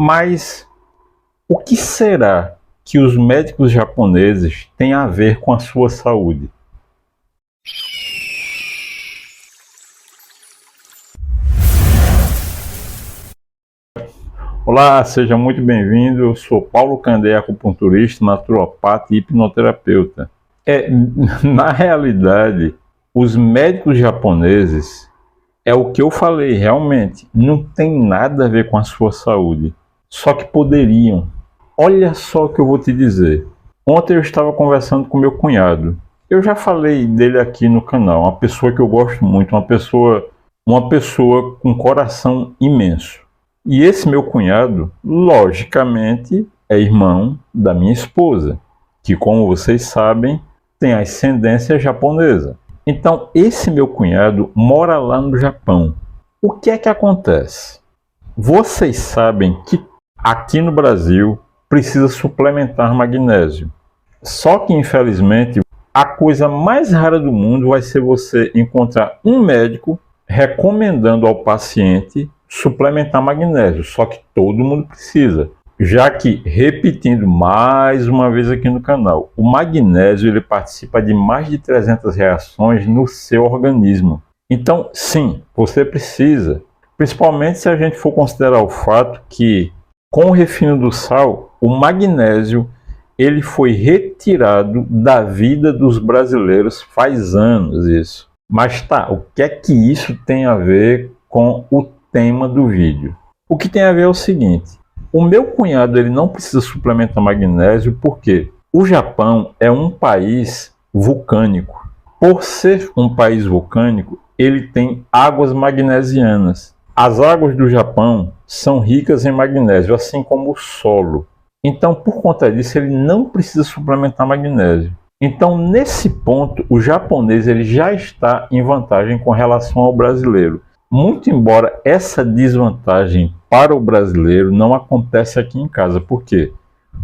Mas o que será que os médicos japoneses têm a ver com a sua saúde? Olá, seja muito bem-vindo. Eu sou Paulo Candé, acupunturista, naturopata e hipnoterapeuta. Na realidade, os médicos japoneses, é o que eu falei, realmente, não tem nada a ver com a sua saúde. Só que poderiam. Olha só o que eu vou te dizer. Ontem eu estava conversando com meu cunhado. Eu já falei dele aqui no canal, uma pessoa que eu gosto muito, uma pessoa com coração imenso. E esse meu cunhado, logicamente, é irmão da minha esposa, que, como vocês sabem, tem ascendência japonesa. Então, esse meu cunhado mora lá no Japão. O que é que acontece? Vocês sabem que aqui no Brasil precisa suplementar magnésio. Só que, infelizmente, a coisa mais rara do mundo vai ser você encontrar um médico recomendando ao paciente suplementar magnésio. Só que todo mundo precisa. Já que, repetindo mais uma vez aqui no canal, o magnésio ele participa de mais de 300 reações no seu organismo. Então, sim, você precisa. Principalmente se a gente for considerar o fato que, com o refino do sal, o magnésio ele foi retirado da vida dos brasileiros faz anos isso. Mas tá, o que é que isso tem a ver com o tema do vídeo? O que tem a ver é o seguinte: o meu cunhado ele não precisa suplementar magnésio porque o Japão é um país vulcânico. Por ser um país vulcânico, ele tem águas magnesianas. As águas do Japão são ricas em magnésio, assim como o solo. Então, por conta disso, ele não precisa suplementar magnésio. Então, nesse ponto, o japonês ele já está em vantagem com relação ao brasileiro. Muito embora essa desvantagem para o brasileiro não acontece aqui em casa. Por quê?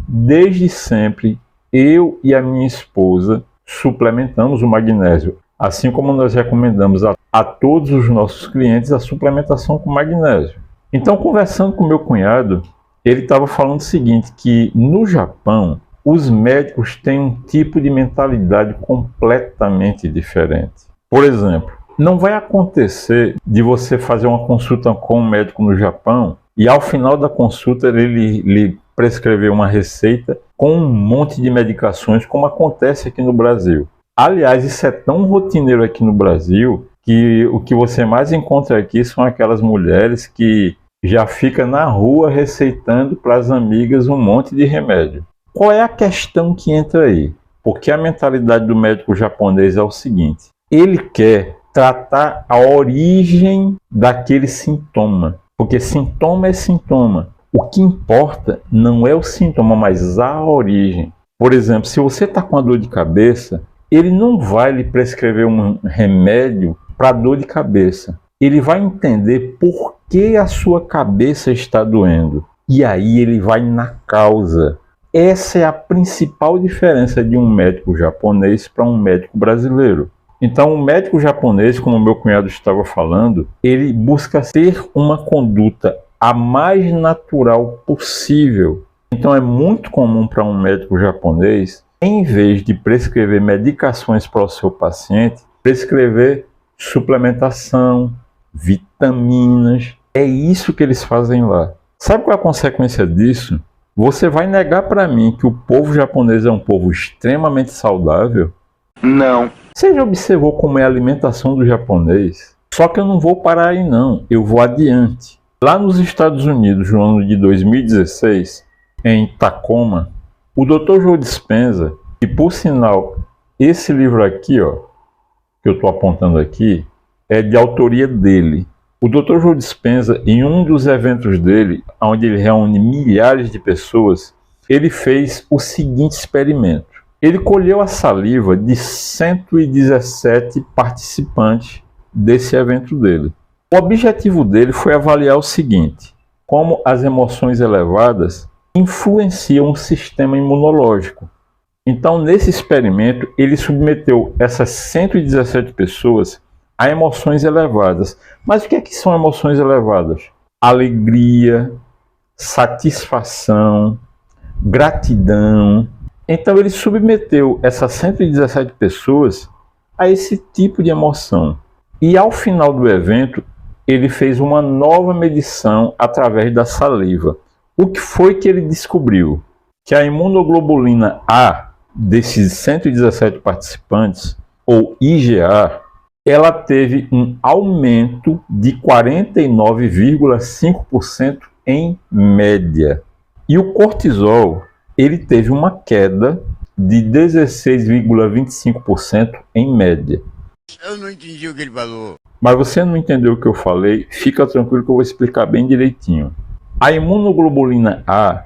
Desde sempre, eu e a minha esposa suplementamos o magnésio. Assim como nós recomendamos a todos os nossos clientes a suplementação com magnésio. Então, conversando com meu cunhado, ele estava falando o seguinte, que no Japão, os médicos têm um tipo de mentalidade completamente diferente. Por exemplo, não vai acontecer de você fazer uma consulta com um médico no Japão e ao final da consulta ele lhe prescrever uma receita com um monte de medicações, como acontece aqui no Brasil. Aliás, isso é tão rotineiro aqui no Brasil que o que você mais encontra aqui são aquelas mulheres que já ficam na rua receitando para as amigas um monte de remédio. Qual é a questão que entra aí? Porque a mentalidade do médico japonês é o seguinte: ele quer tratar a origem daquele sintoma. Porque sintoma é sintoma. O que importa não é o sintoma, mas a origem. Por exemplo, se você está com a dor de cabeça, ele não vai lhe prescrever um remédio para dor de cabeça. Ele vai entender por que a sua cabeça está doendo. E aí ele vai na causa. Essa é a principal diferença de um médico japonês para um médico brasileiro. Então, o médico japonês, como o meu cunhado estava falando, ele busca ter uma conduta a mais natural possível. Então, é muito comum para um médico japonês, em vez de prescrever medicações para o seu paciente, prescrever suplementação, vitaminas. É isso que eles fazem lá. Sabe qual é a consequência disso? Você vai negar para mim que o povo japonês é um povo extremamente saudável? Não. Você já observou como é a alimentação do japonês? Só que eu não vou parar aí não, eu vou adiante. Lá nos Estados Unidos, no ano de 2016, em Tacoma, o Dr. Joe Dispenza, e por sinal, esse livro aqui, ó, que eu estou apontando aqui, é de autoria dele. O Dr. Joe Dispenza, em um dos eventos dele, onde ele reúne milhares de pessoas, ele fez o seguinte experimento. Ele colheu a saliva de 117 participantes desse evento dele. O objetivo dele foi avaliar o seguinte: como as emoções elevadas influenciam o sistema imunológico. Então, nesse experimento, ele submeteu essas 117 pessoas a emoções elevadas. Mas o que é que são emoções elevadas? Alegria, satisfação, gratidão. Então ele submeteu essas 117 pessoas a esse tipo de emoção. E ao final do evento, ele fez uma nova medição através da saliva. O que foi que ele descobriu? Que a imunoglobulina A desses 117 participantes, ou IgA, ela teve um aumento de 49,5% em média. E o cortisol, ele teve uma queda de 16,25% em média. Eu não entendi o que ele falou. Mas você não entendeu o que eu falei? Fica tranquilo que eu vou explicar bem direitinho. A imunoglobulina A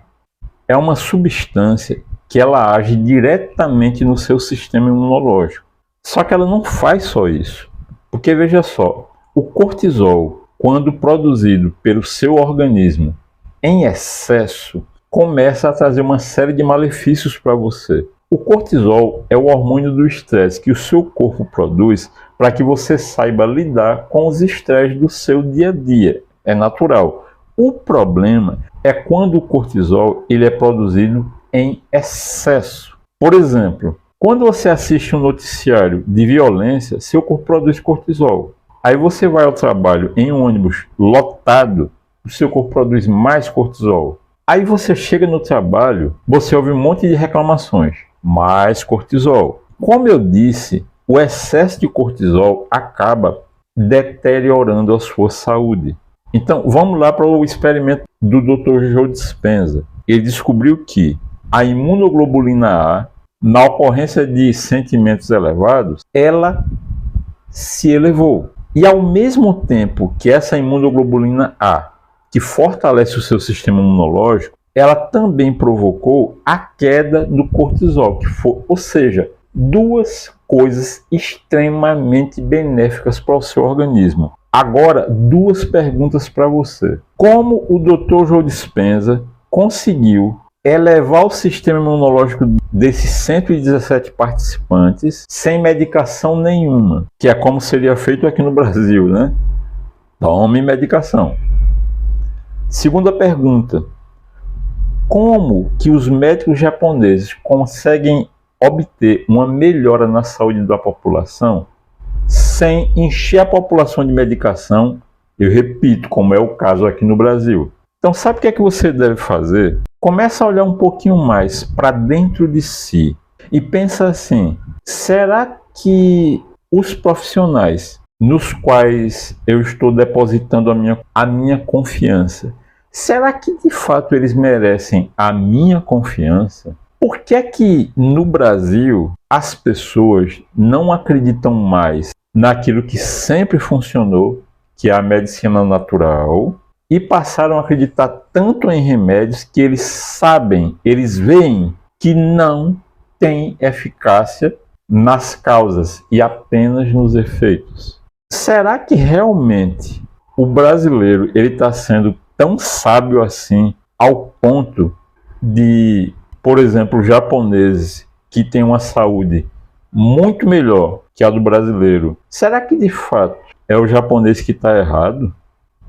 é uma substância que ela age diretamente no seu sistema imunológico. Só que ela não faz só isso. Porque veja só, o cortisol, quando produzido pelo seu organismo em excesso, começa a trazer uma série de malefícios para você. O cortisol é o hormônio do estresse que o seu corpo produz para que você saiba lidar com os estresses do seu dia a dia. É natural. O problema é quando o cortisol ele é produzido em excesso. Por exemplo, quando você assiste um noticiário de violência, seu corpo produz cortisol. Aí você vai ao trabalho em um ônibus lotado, o seu corpo produz mais cortisol. Aí você chega no trabalho, você ouve um monte de reclamações, mais cortisol. Como eu disse, o excesso de cortisol acaba deteriorando a sua saúde. Então, vamos lá para o experimento do Dr. Joe Dispenza. Ele descobriu que a imunoglobulina A, na ocorrência de sentimentos elevados, ela se elevou. E ao mesmo tempo que essa imunoglobulina A, que fortalece o seu sistema imunológico, ela também provocou a queda do cortisol, ou seja, duas coisas extremamente benéficas para o seu organismo. Agora, duas perguntas para você. Como o Dr. Joe Dispenza conseguiu elevar o sistema imunológico desses 117 participantes sem medicação nenhuma, que é como seria feito aqui no Brasil, né? Tome medicação. Segunda pergunta. Como que os médicos japoneses conseguem obter uma melhora na saúde da população sem encher a população de medicação? Eu repito, como é o caso aqui no Brasil. Então, sabe o que é que você deve fazer? Começa a olhar um pouquinho mais para dentro de si e pensa assim: será que os profissionais nos quais eu estou depositando a minha confiança, será que de fato eles merecem a minha confiança? Por que é que no Brasil as pessoas não acreditam mais naquilo que sempre funcionou, que é a medicina natural, e passaram a acreditar tanto em remédios que eles sabem, eles veem que não tem eficácia nas causas e apenas nos efeitos? Será que realmente o brasileiro ele está sendo tão sábio assim ao ponto de, por exemplo, os japoneses que têm uma saúde muito melhor que a do brasileiro, será que de fato é o japonês que está errado?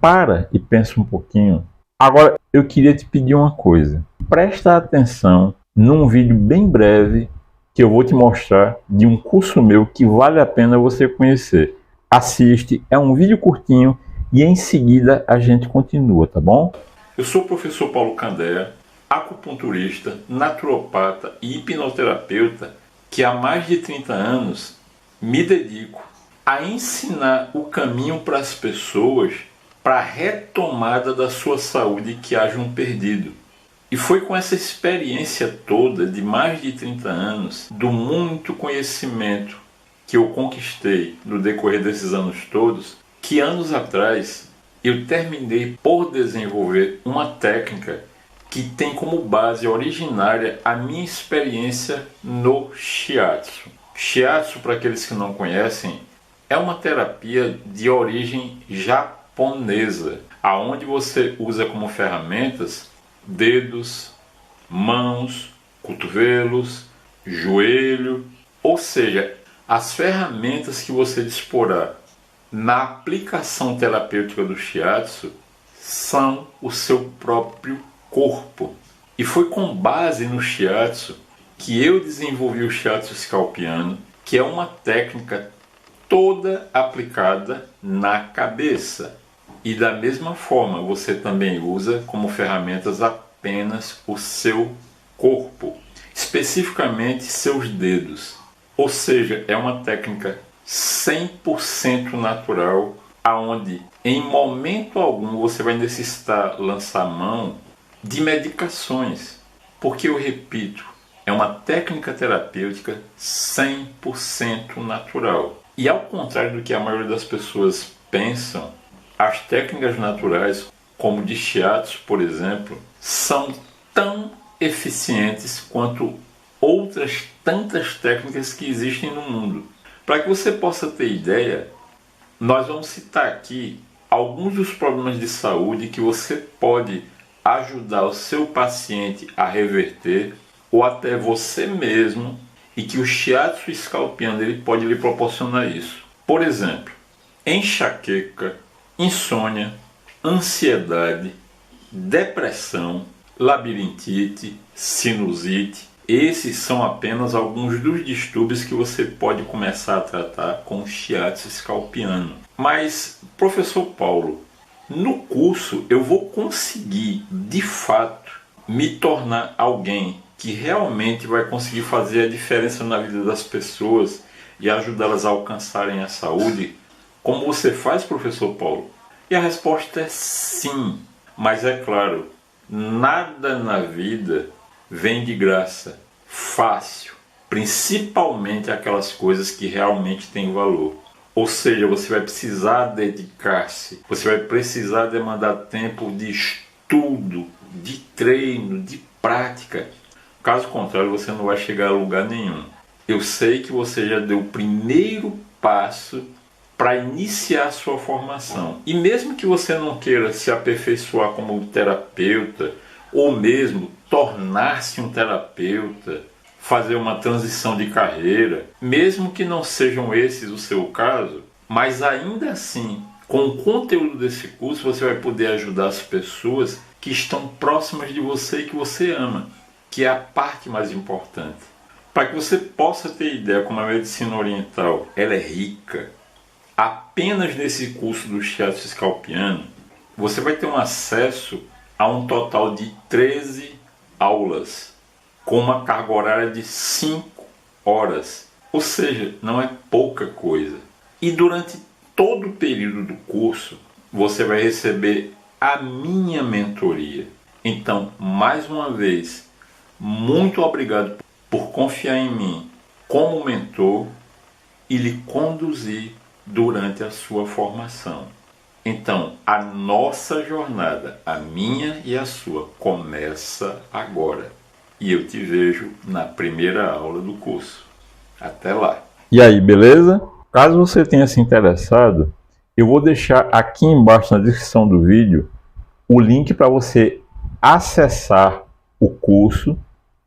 Para e pensa um pouquinho. Agora, eu queria te pedir uma coisa. Presta atenção num vídeo bem breve que eu vou te mostrar de um curso meu que vale a pena você conhecer. Assiste, é um vídeo curtinho e em seguida a gente continua, tá bom? Eu sou o professor Paulo Candeia, acupunturista, naturopata e hipnoterapeuta que há mais de 30 anos me dedico a ensinar o caminho para as pessoas para a retomada da sua saúde que hajam perdido. E foi com essa experiência toda de mais de 30 anos, do muito conhecimento que eu conquistei no decorrer desses anos todos, que anos atrás eu terminei por desenvolver uma técnica que tem como base originária a minha experiência no Shiatsu. Shiatsu, para aqueles que não conhecem, é uma terapia de origem japonesa, aonde você usa como ferramentas dedos, mãos, cotovelos, joelho, ou seja, as ferramentas que você disporá na aplicação terapêutica do Shiatsu são o seu próprio corpo. E foi com base no Shiatsu que eu desenvolvi o Shiatsu Scalpiano, que é uma técnica toda aplicada na cabeça. E da mesma forma, você também usa como ferramentas apenas o seu corpo, especificamente seus dedos. Ou seja, é uma técnica 100% natural, aonde em momento algum você vai necessitar lançar mão de medicações, porque eu repito, é uma técnica terapêutica 100% natural. E ao contrário do que a maioria das pessoas pensam, as técnicas naturais, como de Shiatsu, por exemplo, são tão eficientes quanto outras tantas técnicas que existem no mundo. Para que você possa ter ideia, nós vamos citar aqui alguns dos problemas de saúde que você pode ajudar o seu paciente a reverter, ou até você mesmo, e que o Shiatsu Scalpiano ele pode lhe proporcionar isso. Por exemplo, enxaqueca, insônia, ansiedade, depressão, labirintite, sinusite. Esses são apenas alguns dos distúrbios que você pode começar a tratar com o Shiatsu Scalpiano. Mas, professor Paulo, no curso eu vou conseguir, de fato, me tornar alguém que realmente vai conseguir fazer a diferença na vida das pessoas e ajudá-las a alcançarem a saúde, como você faz, professor Paulo? E a resposta é sim, mas é claro, nada na vida vem de graça, fácil, principalmente aquelas coisas que realmente têm valor. Ou seja, você vai precisar dedicar-se, você vai precisar demandar tempo de estudo, de treino, de prática. Caso contrário, você não vai chegar a lugar nenhum. Eu sei que você já deu o primeiro passo para iniciar a sua formação. E mesmo que você não queira se aperfeiçoar como terapeuta, ou mesmo tornar-se um terapeuta, fazer uma transição de carreira, mesmo que não sejam esses o seu caso, mas ainda assim, com o conteúdo desse curso, você vai poder ajudar as pessoas que estão próximas de você e que você ama, que é a parte mais importante. Para que você possa ter ideia como a medicina oriental ela é rica, apenas nesse curso do Shiatsu Scalpiano, você vai ter um acesso a um total de 13 aulas, com uma carga horária de 5 horas. Ou seja, não é pouca coisa. E durante todo o período do curso, você vai receber a minha mentoria. Então, mais uma vez, muito obrigado por confiar em mim como mentor e lhe conduzir durante a sua formação. Então, a nossa jornada, a minha e a sua, começa agora. E eu te vejo na primeira aula do curso. Até lá! E aí, beleza? Caso você tenha se interessado, eu vou deixar aqui embaixo na descrição do vídeo o link para você acessar o curso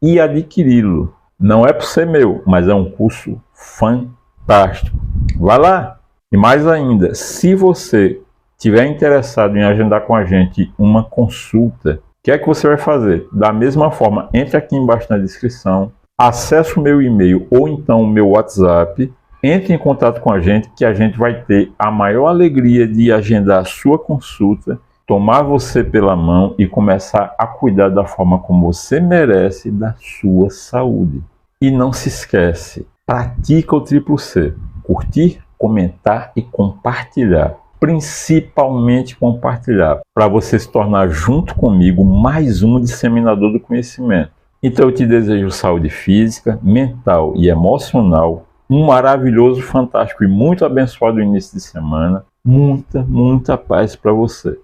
e adquiri-lo. Não é por ser meu, mas é um curso fantástico. Vai lá! E mais ainda, se você estiver interessado em agendar com a gente uma consulta, o que é que você vai fazer? Da mesma forma, entre aqui embaixo na descrição, acesse o meu e-mail ou então o meu WhatsApp, entre em contato com a gente que a gente vai ter a maior alegria de agendar a sua consulta, tomar você pela mão e começar a cuidar da forma como você merece da sua saúde. E não se esquece, pratica o triplo C, curtir, comentar e compartilhar. Principalmente compartilhar, para você se tornar junto comigo mais um disseminador do conhecimento. Então eu te desejo saúde física, mental e emocional, um maravilhoso, fantástico e muito abençoado início de semana, muita paz para você.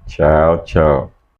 Tchau, tchau.